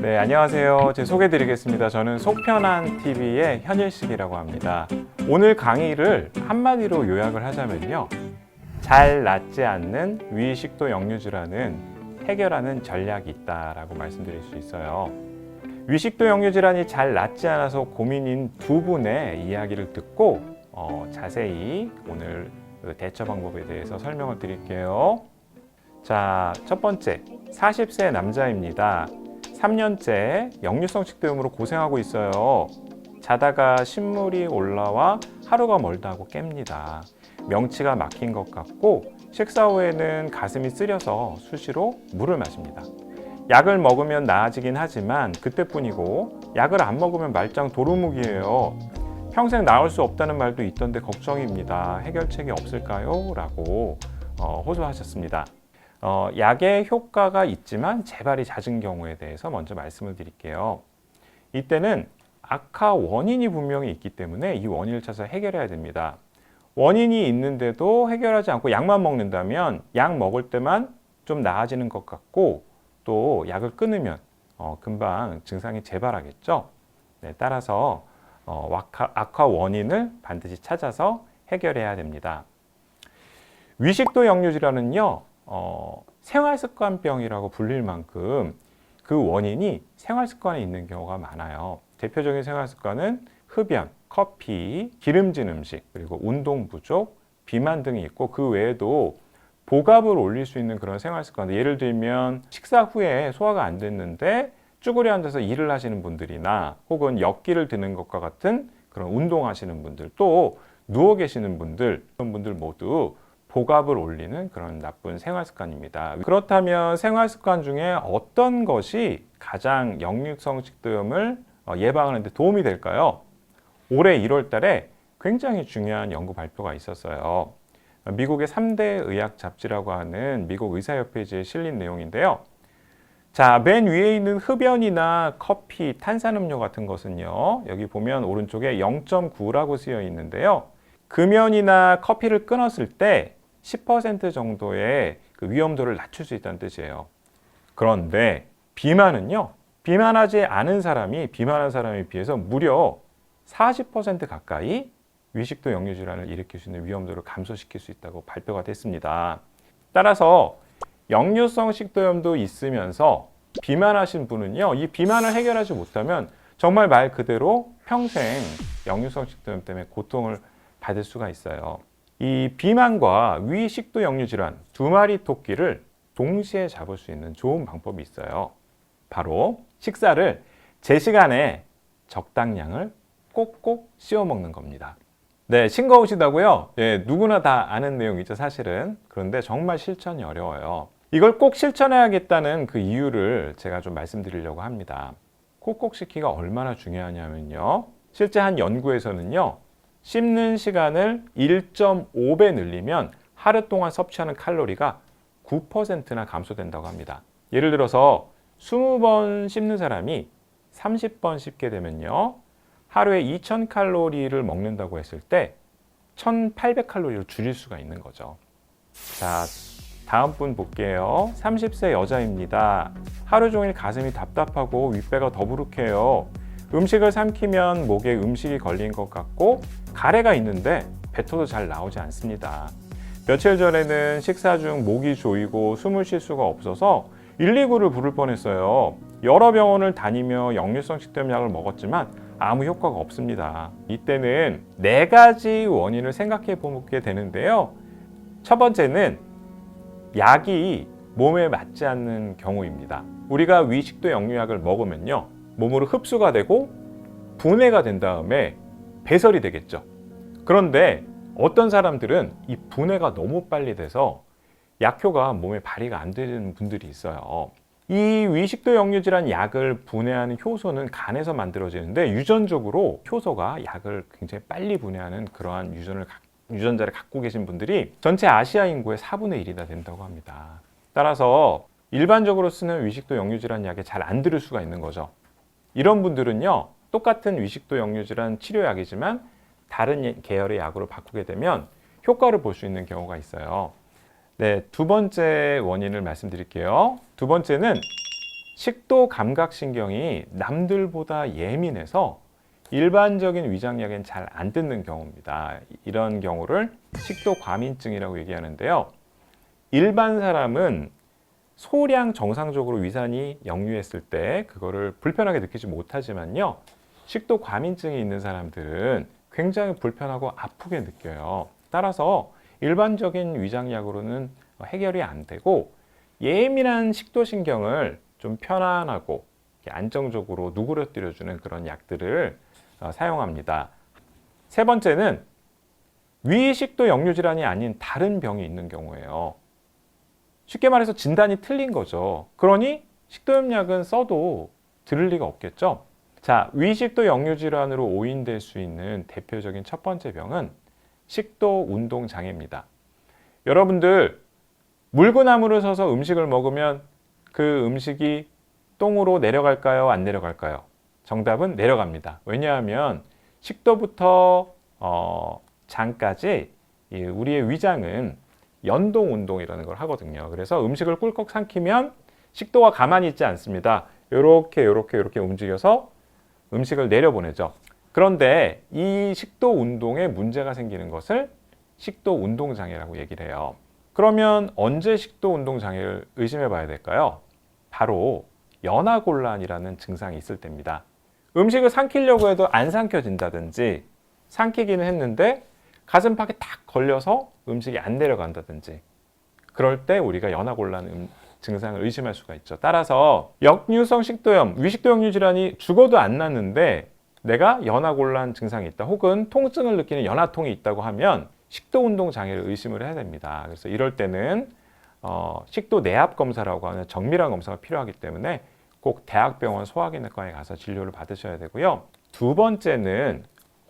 네, 안녕하세요. 제 소개드리겠습니다. 저는 속편한TV의 현일식이라고 합니다. 오늘 강의를 한마디로 요약을 하자면요. 잘 낫지 않는 위식도 역류질환은 해결하는 전략이 있다라고 말씀드릴 수 있어요. 위식도 역류질환이 잘 낫지 않아서 고민인 두 분의 이야기를 듣고 자세히 오늘 대처 방법에 대해서 설명을 드릴게요. 자, 첫 번째, 40세 남자입니다. 3년째 역류성 식도염으로 고생하고 있어요. 자다가 신물이 올라와 하루가 멀다 하고 깹니다. 명치가 막힌 것 같고 식사 후에는 가슴이 쓰려서 수시로 물을 마십니다. 약을 먹으면 나아지긴 하지만 그때뿐이고 약을 안 먹으면 말짱 도루묵이에요. 평생 나을 수 없다는 말도 있던데 걱정입니다. 해결책이 없을까요? 라고 호소하셨습니다. 약의 효과가 있지만 재발이 잦은 경우에 대해서 먼저 말씀을 드릴게요. 이때는 악화 원인이 분명히 있기 때문에 이 원인을 찾아서 해결해야 됩니다. 원인이 있는데도 해결하지 않고 약만 먹는다면 약 먹을 때만 좀 나아지는 것 같고 또 약을 끊으면 금방 증상이 재발하겠죠. 네, 따라서 악화 원인을 반드시 찾아서 해결해야 됩니다. 위식도 역류질환은요, 생활습관병이라고 불릴 만큼 그 원인이 생활습관에 있는 경우가 많아요. 대표적인 생활습관은 흡연, 커피, 기름진 음식, 그리고 운동 부족, 비만 등이 있고 그 외에도 복압을 올릴 수 있는 그런 생활습관. 예를 들면 식사 후에 소화가 안 됐는데 쭈그려 앉아서 일을 하시는 분들이나 혹은 역기를 드는 것과 같은 그런 운동하시는 분들, 또 누워 계시는 분들, 그런 분들 모두 복압을 올리는 그런 나쁜 생활습관입니다. 그렇다면 생활습관 중에 어떤 것이 가장 역류성 식도염을 예방하는 데 도움이 될까요? 올해 1월 달에 굉장히 중요한 연구 발표가 있었어요. 미국의 3대 의학 잡지라고 하는 미국 의사협회지에 실린 내용인데요. 자, 맨 위에 있는 흡연이나 커피, 탄산음료 같은 것은요. 여기 보면 오른쪽에 0.9라고 쓰여 있는데요. 금연이나 커피를 끊었을 때 10% 정도의 그 위험도를 낮출 수 있다는 뜻이에요. 그런데 비만은요. 비만하지 않은 사람이 비만한 사람에 비해서 무려 40% 가까이 위식도 역류질환을 일으킬 수 있는 위험도를 감소시킬 수 있다고 발표가 됐습니다. 따라서 역류성 식도염도 있으면서 비만하신 분은요. 이 비만을 해결하지 못하면 정말 말 그대로 평생 역류성 식도염 때문에 고통을 받을 수가 있어요. 이 비만과 위식도 역류질환 두 마리 토끼를 동시에 잡을 수 있는 좋은 방법이 있어요. 바로 식사를 제 시간에 적당량을 꼭꼭 씹어 먹는 겁니다. 네, 싱거우시다고요? 예, 누구나 다 아는 내용이죠, 사실은. 그런데 정말 실천이 어려워요. 이걸 꼭 실천해야겠다는 그 이유를 제가 좀 말씀드리려고 합니다. 꼭꼭 씹기가 얼마나 중요하냐면요. 실제 한 연구에서는요. 씹는 시간을 1.5배 늘리면 하루 동안 섭취하는 칼로리가 9%나 감소된다고 합니다. 예를 들어서 20번 씹는 사람이 30번 씹게 되면요. 하루에 2000칼로리를 먹는다고 했을 때 1800칼로리로 줄일 수가 있는 거죠. 자, 다음 분 볼게요. 30세 여자입니다. 하루 종일 가슴이 답답하고 윗배가 더부룩해요. 음식을 삼키면 목에 음식이 걸린 것 같고 가래가 있는데 뱉어도 잘 나오지 않습니다. 며칠 전에는 식사 중 목이 조이고 숨을 쉴 수가 없어서 119를 부를 뻔했어요. 여러 병원을 다니며 역류성 식도염 약을 먹었지만 아무 효과가 없습니다. 이때는 4가지 원인을 생각해 보게 되는데요. 첫 번째는 약이 몸에 맞지 않는 경우입니다. 우리가 위식도 역류약을 먹으면요. 몸으로 흡수가 되고 분해가 된 다음에 배설이 되겠죠. 그런데 어떤 사람들은 이 분해가 너무 빨리 돼서 약효가 몸에 발휘가 안 되는 분들이 있어요. 이 위식도 역류질환 약을 분해하는 효소는 간에서 만들어지는데 유전적으로 효소가 약을 굉장히 빨리 분해하는 그러한 유전자를 갖고 계신 분들이 전체 아시아 인구의 4분의 1이나 된다고 합니다. 따라서 일반적으로 쓰는 위식도 역류질환 약에 잘 안 들을 수가 있는 거죠. 이런 분들은요, 똑같은 위식도 역류질환 치료약이지만 다른 계열의 약으로 바꾸게 되면 효과를 볼 수 있는 경우가 있어요. 네, 두 번째 원인을 말씀드릴게요. 두 번째는 식도 감각신경이 남들보다 예민해서 일반적인 위장약엔 잘 안 듣는 경우입니다. 이런 경우를 식도과민증이라고 얘기하는데요. 일반 사람은 소량 정상적으로 위산이 역류했을 때 그거를 불편하게 느끼지 못하지만요. 식도과민증이 있는 사람들은 굉장히 불편하고 아프게 느껴요. 따라서 일반적인 위장약으로는 해결이 안 되고 예민한 식도신경을 좀 편안하고 안정적으로 누그러뜨려주는 그런 약들을 사용합니다. 세 번째는 위식도 역류 질환이 아닌 다른 병이 있는 경우예요. 쉽게 말해서 진단이 틀린 거죠. 그러니 식도염약은 써도 들을 리가 없겠죠. 자, 위식도 역류 질환으로 오인될 수 있는 대표적인 첫 번째 병은 식도 운동 장애입니다. 여러분들 물구나무를 서서 음식을 먹으면 그 음식이 똥으로 내려갈까요? 안 내려갈까요? 정답은 내려갑니다. 왜냐하면 식도부터 장까지 우리의 위장은 연동 운동이라는 걸 하거든요. 그래서 음식을 꿀꺽 삼키면 식도가 가만히 있지 않습니다. 이렇게 움직여서 음식을 내려보내죠. 그런데 이 식도 운동에 문제가 생기는 것을 식도 운동 장애라고 얘기를 해요. 그러면 언제 식도 운동 장애를 의심해 봐야 될까요? 바로 연하곤란이라는 증상이 있을 때입니다. 음식을 삼키려고 해도 안 삼켜진다든지 삼키기는 했는데 가슴팍에 딱 걸려서 음식이 안 내려간다든지 그럴 때 우리가 연하곤란 증상을 의심할 수가 있죠. 따라서 역류성 식도염, 위식도 역류 질환이 죽어도 안 낫는데 내가 연하곤란 증상이 있다 혹은 통증을 느끼는 연하통이 있다고 하면 식도 운동 장애를 의심을 해야 됩니다. 그래서 이럴 때는 식도 내압 검사라고 하는 정밀한 검사가 필요하기 때문에 꼭 대학병원 소화기내과에 가서 진료를 받으셔야 되고요. 두 번째는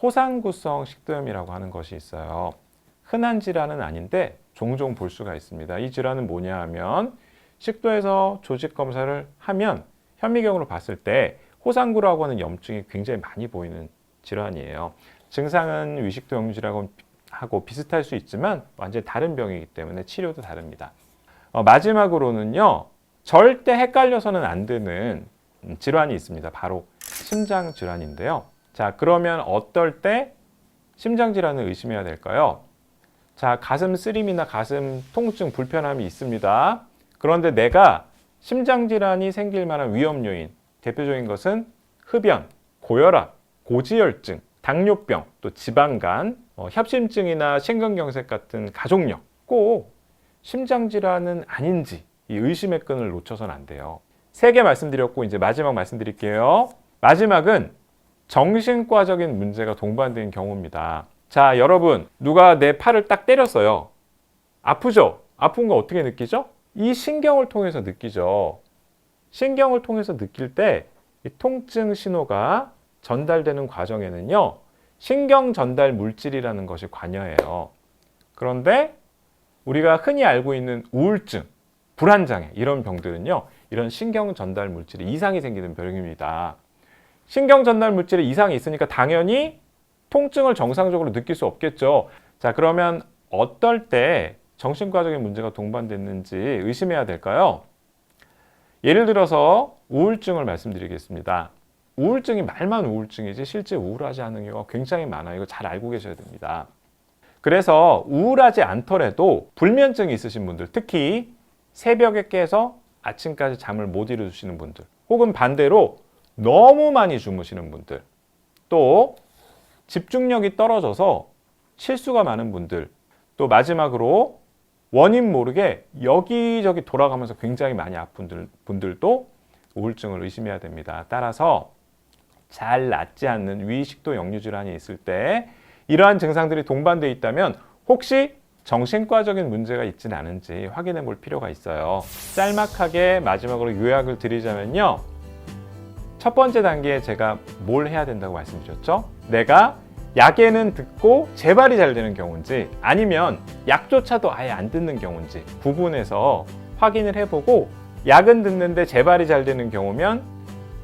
호상구성 식도염이라고 하는 것이 있어요. 흔한 질환은 아닌데 종종 볼 수가 있습니다. 이 질환은 뭐냐 하면 식도에서 조직 검사를 하면 현미경으로 봤을 때 호상구라고 하는 염증이 굉장히 많이 보이는 질환이에요. 증상은 위식도 역류 질환하고 비슷할 수 있지만 완전히 다른 병이기 때문에 치료도 다릅니다. 마지막으로는요. 절대 헷갈려서는 안 되는 질환이 있습니다. 바로 심장 질환인데요. 자, 그러면 어떨 때 심장 질환을 의심해야 될까요? 자, 가슴 쓰림이나 가슴 통증, 불편함이 있습니다. 그런데 내가 심장 질환이 생길 만한 위험 요인, 대표적인 것은 흡연, 고혈압, 고지혈증, 당뇨병, 또 지방간, 협심증이나 심근경색 같은 가족력, 꼭 심장 질환은 아닌지 이 의심의 끈을 놓쳐서는 안 돼요. 3개 말씀드렸고 이제 마지막 말씀드릴게요. 마지막은 정신과적인 문제가 동반된 경우입니다. 자, 여러분 누가 내 팔을 딱 때렸어요. 아프죠? 아픈 거 어떻게 느끼죠? 이 신경을 통해서 느끼죠. 신경을 통해서 느낄 때 이 통증 신호가 전달되는 과정에는요. 신경 전달 물질이라는 것이 관여해요. 그런데 우리가 흔히 알고 있는 우울증, 불안장애 이런 병들은요. 이런 신경 전달 물질에 이상이 생기는 병입니다. 신경 전달 물질에 이상이 있으니까 당연히 통증을 정상적으로 느낄 수 없겠죠. 자, 그러면 어떨 때 정신과적인 문제가 동반됐는지 의심해야 될까요? 예를 들어서 우울증을 말씀드리겠습니다. 우울증이 말만 우울증이지 실제 우울하지 않은 경우가 굉장히 많아요. 이거 잘 알고 계셔야 됩니다. 그래서 우울하지 않더라도 불면증이 있으신 분들, 특히 새벽에 깨서 아침까지 잠을 못 이루시는 분들, 혹은 반대로 너무 많이 주무시는 분들, 또 집중력이 떨어져서 실수가 많은 분들, 또 마지막으로 원인 모르게 여기저기 돌아가면서 굉장히 많이 아픈 분들도 우울증을 의심해야 됩니다. 따라서 잘 낫지 않는 위식도 역류 질환이 있을 때 이러한 증상들이 동반되어 있다면 혹시 정신과적인 문제가 있지는 않은지 확인해 볼 필요가 있어요. 짤막하게 마지막으로 요약을 드리자면요. 첫 번째 단계에 제가 뭘 해야 된다고 말씀드렸죠? 내가 약에는 듣고 재발이 잘 되는 경우인지 아니면 약조차도 아예 안 듣는 경우인지 구분해서 확인을 해보고 약은 듣는데 재발이 잘 되는 경우면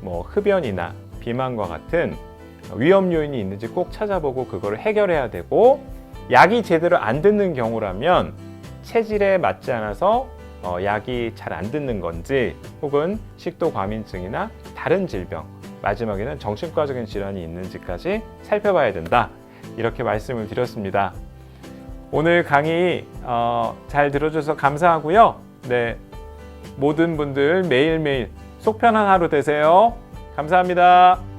뭐 흡연이나 비만과 같은 위험 요인이 있는지 꼭 찾아보고 그걸 해결해야 되고 약이 제대로 안 듣는 경우라면 체질에 맞지 않아서 약이 잘 안 듣는 건지 혹은 식도 과민증이나 다른 질병, 마지막에는 정신과적인 질환이 있는지까지 살펴봐야 된다. 이렇게 말씀을 드렸습니다. 오늘 강의 잘 들어줘서 감사하고요. 네, 모든 분들 매일매일 속 편한 하루 되세요. 감사합니다.